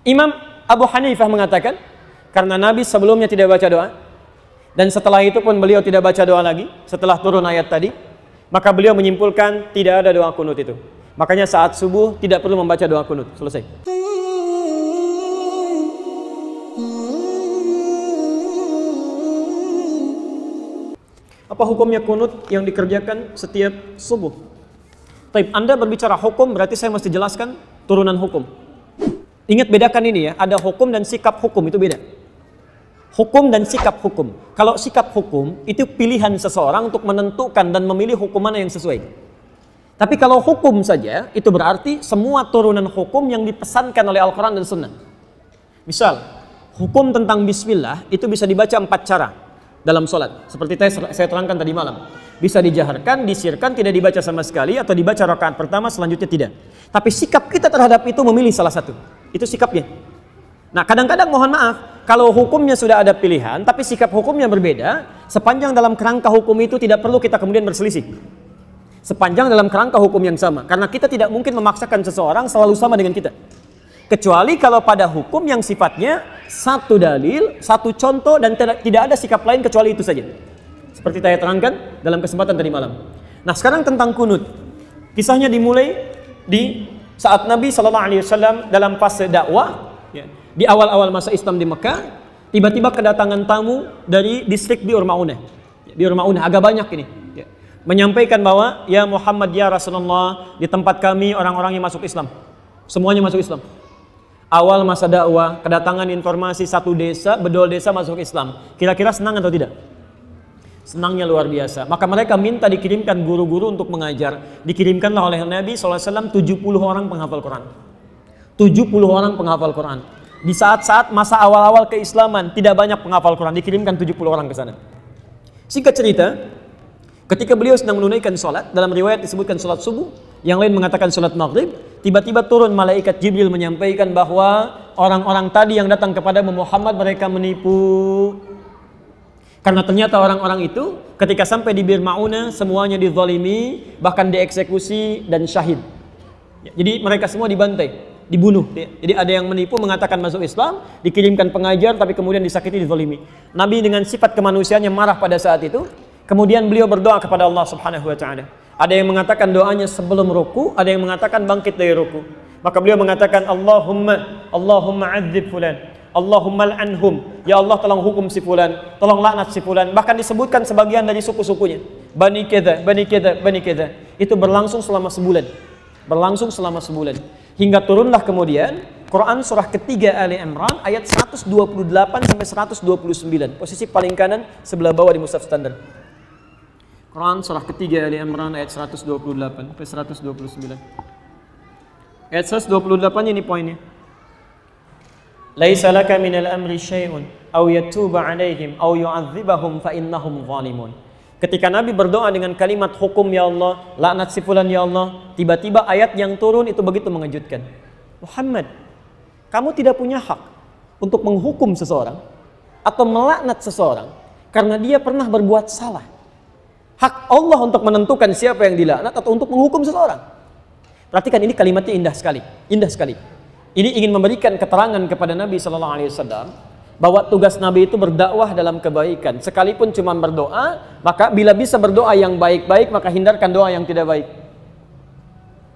Imam Abu Hanifah mengatakan, karena Nabi sebelumnya tidak baca doa, dan setelah itu pun beliau tidak baca doa lagi, setelah turun ayat tadi, maka beliau menyimpulkan tidak ada doa kunut itu. Makanya saat subuh tidak perlu membaca doa kunut. Selesai. Apa hukumnya kunut yang dikerjakan setiap subuh? Taib, Anda berbicara hukum, berarti saya mesti jelaskan turunan hukum. Ingat, bedakan ini ya, ada hukum dan sikap hukum, itu beda. Hukum dan sikap hukum. Kalau sikap hukum, itu pilihan seseorang untuk menentukan dan memilih hukum mana yang sesuai. Tapi kalau hukum saja, itu berarti semua turunan hukum yang dipesankan oleh Al-Quran dan Sunnah. Misal, hukum tentang bismillah, itu bisa dibaca 4 cara dalam sholat. Seperti saya terangkan tadi malam. Bisa dijaharkan, disirkan, tidak dibaca sama sekali, atau dibaca rakaat pertama, selanjutnya tidak. Tapi sikap kita terhadap itu memilih salah satu. Itu sikapnya. Nah, kadang-kadang mohon maaf, kalau hukumnya sudah ada pilihan, tapi sikap hukumnya berbeda, sepanjang dalam kerangka hukum itu tidak perlu kita kemudian berselisih. Sepanjang dalam kerangka hukum yang sama. Karena kita tidak mungkin memaksakan seseorang selalu sama dengan kita. Kecuali kalau pada hukum yang sifatnya satu dalil, satu contoh, dan tidak ada sikap lain kecuali itu saja. Seperti saya terangkan dalam kesempatan tadi malam. Nah, sekarang tentang kunut. Kisahnya dimulai di saat Nabi SAW dalam fase dakwah, ya, di awal-awal masa Islam di Mekah, tiba-tiba kedatangan tamu dari distrik Bi'r Ma'unah. Bi'r Ma'unah agak banyak ini. Ya. Menyampaikan bahwa, ya Muhammad, ya Rasulullah, di tempat kami orang-orang yang masuk Islam. Semuanya masuk Islam. Awal masa dakwah, kedatangan informasi satu desa, bedol desa masuk Islam. Kira-kira senang atau tidak? Senangnya luar biasa. Maka mereka minta dikirimkan guru-guru untuk mengajar. Dikirimkanlah oleh Nabi SAW 70 orang penghafal Quran. 70 orang penghafal Quran. Di saat-saat masa awal-awal keislaman, tidak banyak penghafal Quran. Dikirimkan 70 orang ke sana. Singkat cerita, ketika beliau sedang menunaikan sholat, dalam riwayat disebutkan sholat subuh, yang lain mengatakan sholat maghrib, tiba-tiba turun malaikat Jibril menyampaikan bahwa orang-orang tadi yang datang kepada Muhammad, mereka menipu. Karena ternyata orang-orang itu ketika sampai di Bir Ma'unah semuanya dizalimi, bahkan dieksekusi dan syahid. Jadi mereka semua dibantai, dibunuh. Jadi ada yang menipu mengatakan masuk Islam, dikirimkan pengajar tapi kemudian disakiti, dizalimi. Nabi dengan sifat kemanusiaannya marah pada saat itu. Kemudian beliau berdoa kepada Allah Subhanahu wa taala. Ada yang mengatakan doanya sebelum ruku, ada yang mengatakan bangkit dari ruku. Maka beliau mengatakan Allahumma adzib fulan. Allahumma al'anhum, ya Allah tolong hukum si fulan, tolong laknat si fulan. Bahkan disebutkan sebagian dari suku-sukunya, Bani Kedha, Bani Kedha, Bani Kedha. Itu berlangsung selama sebulan. Berlangsung selama sebulan. Hingga turunlah kemudian Quran surah ketiga Ali Imran ayat 128 sampai 129. Posisi paling kanan sebelah bawah di mushaf standar. Quran surah ketiga Ali Imran ayat 128 sampai 129. Ayat 128 ini poinnya. Laisa laka minal amri syai'un aw yatuba 'alaihim aw yu'adzibahum fa innahum zalimun. Ketika Nabi berdoa dengan kalimat hukum ya Allah, laknat si fulan ya Allah, tiba-tiba ayat yang turun itu begitu mengejutkan. Muhammad, kamu tidak punya hak untuk menghukum seseorang atau melaknat seseorang karena dia pernah berbuat salah. Hak Allah untuk menentukan siapa yang dilaknat atau untuk menghukum seseorang. Perhatikan, ini kalimatnya indah sekali, indah sekali. Ini ingin memberikan keterangan kepada Nabi SAW bahwa tugas Nabi itu berdakwah dalam kebaikan. Sekalipun cuma berdoa, maka bila bisa berdoa yang baik-baik, maka hindarkan doa yang tidak baik.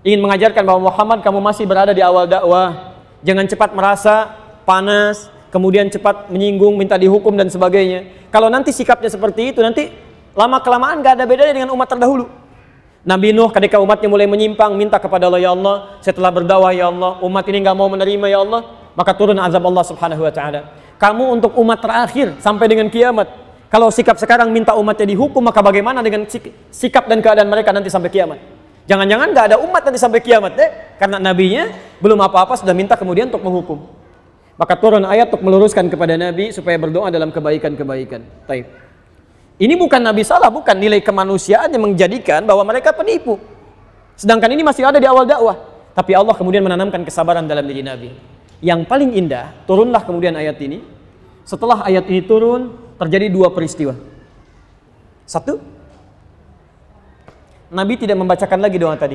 Ingin mengajarkan bahwa Muhammad, kamu masih berada di awal dakwah. Jangan cepat merasa panas, kemudian cepat menyinggung, minta dihukum dan sebagainya. Kalau nanti sikapnya seperti itu, nanti lama-kelamaan gak ada bedanya dengan umat terdahulu. Nabi Nuh ketika umatnya mulai menyimpang, minta kepada Allah, ya Allah, setelah berdakwah ya Allah, umat ini gak mau menerima ya Allah, maka turun azab Allah Subhanahu wa taala. Kamu untuk umat terakhir sampai dengan kiamat. Kalau sikap sekarang minta umatnya dihukum, maka bagaimana dengan sikap dan keadaan mereka nanti sampai kiamat? Jangan-jangan gak ada umat nanti sampai kiamat deh, karena nabinya belum apa-apa sudah minta kemudian untuk menghukum. Maka turun ayat untuk meluruskan kepada Nabi supaya berdoa dalam kebaikan-kebaikan. Baik. Ini bukan Nabi salah, bukan, nilai kemanusiaan yang menjadikan bahwa mereka penipu. Sedangkan ini masih ada di awal dakwah. Tapi Allah kemudian menanamkan kesabaran dalam diri Nabi. Yang paling indah, turunlah kemudian ayat ini. Setelah ayat ini turun, terjadi dua peristiwa. Satu, Nabi tidak membacakan lagi doa tadi.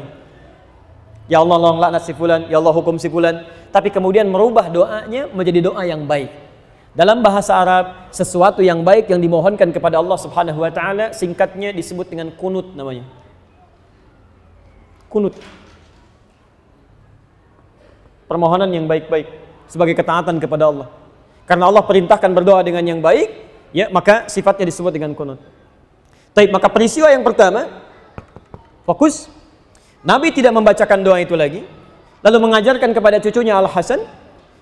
Ya Allah laknat si fulan, ya Allah hukum si fulan, tapi kemudian merubah doanya menjadi doa yang baik. Dalam bahasa Arab, sesuatu yang baik yang dimohonkan kepada Allah Subhanahu wa taala singkatnya disebut dengan kunut namanya. Kunut. Permohonan yang baik-baik sebagai ketaatan kepada Allah. Karena Allah perintahkan berdoa dengan yang baik, ya, maka sifatnya disebut dengan kunut. Baik, maka peristiwa yang pertama, fokus, Nabi tidak membacakan doa itu lagi, lalu mengajarkan kepada cucunya Al-Hasan,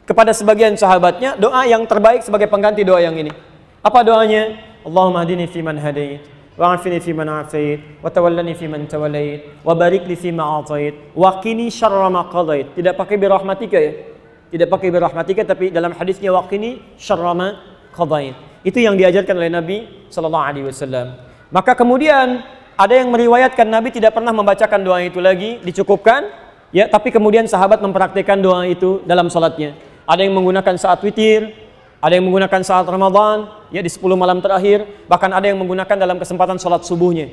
kepada sebagian sahabatnya, doa yang terbaik sebagai pengganti doa yang ini. Apa doanya? Allahumma hadini fiman hadait, wa afini fiman afait, wa tawallani fiman tawallait, wa barik li fima atait, wa qini syarra ma qadait. Tidak pakai birahmatika ya. Tidak pakai birahmatika, tapi dalam hadisnya wa qini syarra ma qadait. Itu yang diajarkan oleh Nabi sallallahu alaihi wasallam. Maka kemudian ada yang meriwayatkan Nabi tidak pernah membacakan doa itu lagi, dicukupkan, ya, tapi kemudian sahabat mempraktikkan doa itu dalam salatnya. Ada yang menggunakan saat witir, ada yang menggunakan saat Ramadan, ya, di 10 malam terakhir, bahkan ada yang menggunakan dalam kesempatan salat subuhnya.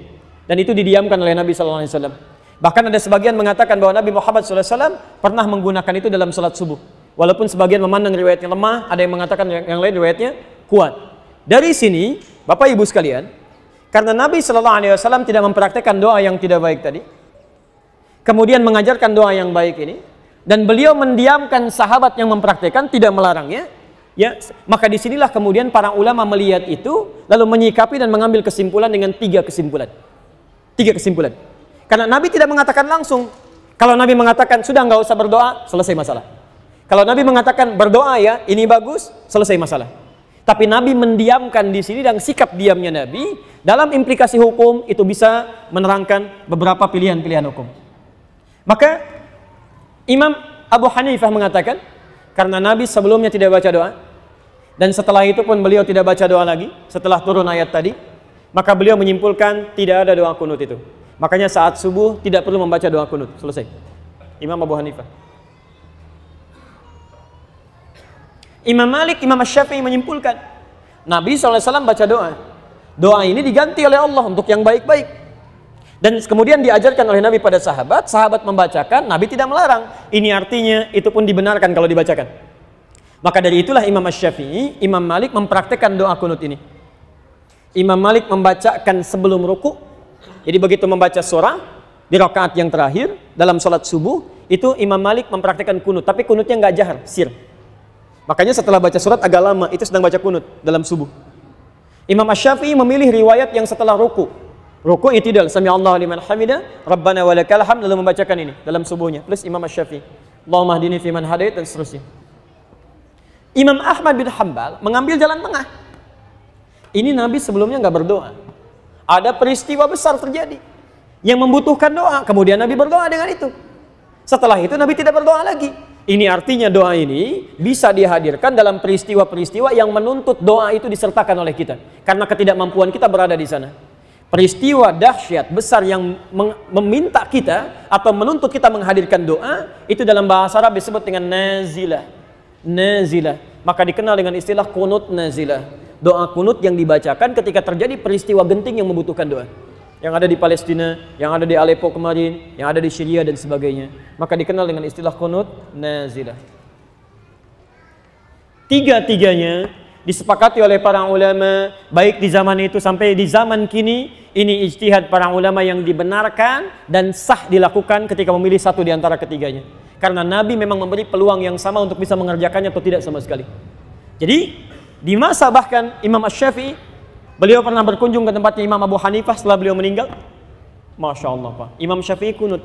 Dan itu didiamkan oleh Nabi sallallahu alaihi wasallam. Bahkan ada sebagian mengatakan bahwa Nabi Muhammad sallallahu alaihi wasallam pernah menggunakan itu dalam salat subuh. Walaupun sebagian memandang riwayatnya lemah, ada yang mengatakan yang lain riwayatnya kuat. Dari sini, Bapak Ibu sekalian, karena Nabi sallallahu alaihi wasallam tidak mempraktikkan doa yang tidak baik tadi, kemudian mengajarkan doa yang baik ini, dan beliau mendiamkan sahabat yang mempraktikkan, tidak melarangnya, ya, maka disinilah kemudian para ulama melihat itu, lalu menyikapi dan mengambil kesimpulan dengan 3 kesimpulan. 3 kesimpulan. Karena Nabi tidak mengatakan langsung. Kalau Nabi mengatakan sudah nggak usah berdoa, selesai masalah. Kalau Nabi mengatakan berdoa ya, ini bagus, selesai masalah. Tapi Nabi mendiamkan di sini, dan sikap diamnya Nabi dalam implikasi hukum itu bisa menerangkan beberapa pilihan-pilihan hukum. Maka Imam Abu Hanifah mengatakan, karena Nabi sebelumnya tidak baca doa, dan setelah itu pun beliau tidak baca doa lagi, setelah turun ayat tadi, maka beliau menyimpulkan tidak ada doa kunut itu. Makanya saat subuh tidak perlu membaca doa kunut, selesai. Imam Abu Hanifah. Imam Malik, Imam Syafi'i menyimpulkan, Nabi SAW baca doa. Doa ini diganti oleh Allah untuk yang baik-baik. Dan kemudian diajarkan oleh Nabi pada sahabat, sahabat membacakan, Nabi tidak melarang. Ini artinya itu pun dibenarkan kalau dibacakan. Maka dari itulah Imam Syafi'i, Imam Malik mempraktikkan doa kunut ini. Imam Malik membacakan sebelum ruku. Jadi begitu membaca surah di rakaat yang terakhir dalam sholat subuh, itu Imam Malik mempraktikkan kunut, tapi kunutnya nggak jahar, sir. Makanya setelah baca surat agak lama, itu sedang baca kunut dalam subuh. Imam Syafi'i memilih riwayat yang setelah ruku. Ruku i'tidal, sami Allahu liman hamidah, Rabbana walakal hamd, lalu membacakan ini dalam subuhnya. Plus Imam Syafi'i, Allahumma hdini fiman hadait, dan seterusnya. Imam Ahmad bin Hanbal mengambil jalan tengah. Ini Nabi sebelumnya nggak berdoa. Ada peristiwa besar terjadi yang membutuhkan doa, kemudian Nabi berdoa dengan itu. Setelah itu Nabi tidak berdoa lagi. Ini artinya doa ini bisa dihadirkan dalam peristiwa-peristiwa yang menuntut doa itu disertakan oleh kita, karena ketidakmampuan kita berada di sana. Peristiwa dahsyat besar yang meminta kita atau menuntut kita menghadirkan doa, itu dalam bahasa Arab disebut dengan nazilah. Nazilah, maka dikenal dengan istilah kunut nazilah. Doa kunut yang dibacakan ketika terjadi peristiwa genting yang membutuhkan doa. Yang ada di Palestina, yang ada di Aleppo kemarin, yang ada di Syria dan sebagainya. Maka dikenal dengan istilah kunut nazilah. Tiga-tiganya disepakati oleh para ulama, baik di zaman itu sampai di zaman kini, ini ijtihad para ulama yang dibenarkan dan sah dilakukan ketika memilih satu di antara ketiganya. Karena Nabi memang memberi peluang yang sama untuk bisa mengerjakannya atau tidak sama sekali. Jadi, di masa bahkan Imam Syafi'i, beliau pernah berkunjung ke tempatnya Imam Abu Hanifah setelah beliau meninggal. Masya Allah Pak, Imam Syafi'i kunut,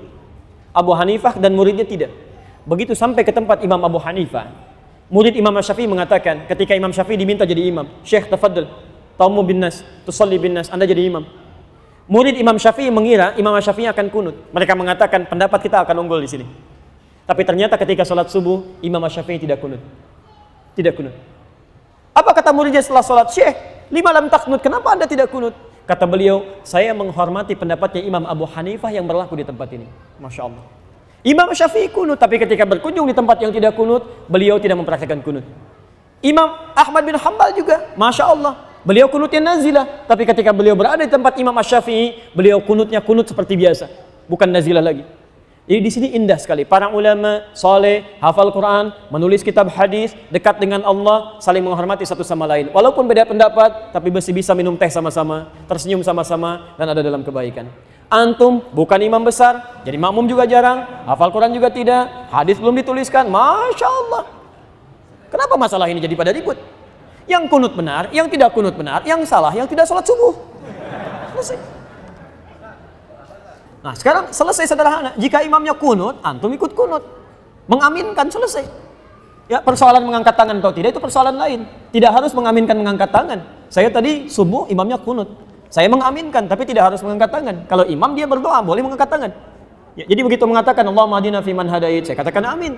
Abu Hanifah dan muridnya tidak. Begitu sampai ke tempat Imam Abu Hanifah, murid Imam Syafi'i mengatakan, ketika Imam Syafi'i diminta jadi imam, Syekh tafaddal, taumu bin nas, tusalli bin nas, Anda jadi imam. Murid Imam Syafi'i mengira Imam Syafi'i akan kunut. Mereka mengatakan pendapat kita akan unggul di sini. Tapi ternyata ketika sholat subuh, Imam Syafi'i tidak kunut. Tidak kunut. Apa kata muridnya setelah sholat? Syekh, lima lam taknut, kenapa Anda tidak kunut? Kata beliau, saya menghormati pendapatnya Imam Abu Hanifah yang berlaku di tempat ini. Masya Allah. Imam Syafi'i kunut, tapi ketika berkunjung di tempat yang tidak kunut, beliau tidak mempraktikkan kunut. Imam Ahmad bin Hanbal juga, Masya Allah, beliau kunutnya nazilah, tapi ketika beliau berada di tempat Imam Syafi'i, beliau kunutnya kunut seperti biasa, bukan nazilah lagi. Jadi di sini indah sekali. Para ulama soleh, hafal Quran, menulis kitab hadis, dekat dengan Allah, saling menghormati satu sama lain. Walaupun beda pendapat, tapi masih bisa minum teh sama-sama, tersenyum sama-sama, dan ada dalam kebaikan. Antum bukan imam besar, jadi makmum juga jarang, hafal Quran juga tidak, hadis belum dituliskan, Masya Allah. Kenapa masalah ini jadi pada ribut? Yang kunut benar, yang tidak kunut benar, yang salah, yang tidak sholat subuh. Selesai. Nah sekarang selesai sederhana. Jika imamnya kunut, antum ikut kunut, mengaminkan, selesai. Ya, persoalan mengangkat tangan atau tidak itu persoalan lain. Tidak harus mengaminkan mengangkat tangan. Saya tadi subuh imamnya kunut, saya mengaminkan tapi tidak harus mengangkat tangan. Kalau imam dia berdoa boleh mengangkat tangan. Ya, jadi begitu mengatakan Allahumma hadina fiman hadait, saya katakan amin.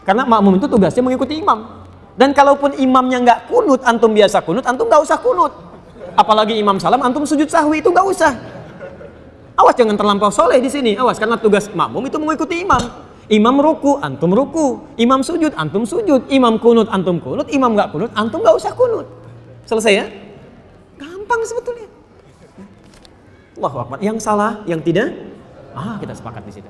Karena makmum itu tugasnya mengikuti imam. Dan kalaupun imamnya nggak kunut, antum biasa kunut, antum nggak usah kunut. Apalagi imam salam, antum sujud sahwi itu nggak usah. Awas jangan terlampau soleh di sini. Awas, karena tugas makmum itu mengikuti imam. Imam ruku, antum ruku. Imam sujud, antum sujud. Imam kunut, antum kunut. Imam nggak kunut, antum nggak usah kunut. Selesai ya? Gampang sebetulnya. Allahu Akbar. Yang salah, yang tidak, kita sepakat di situ.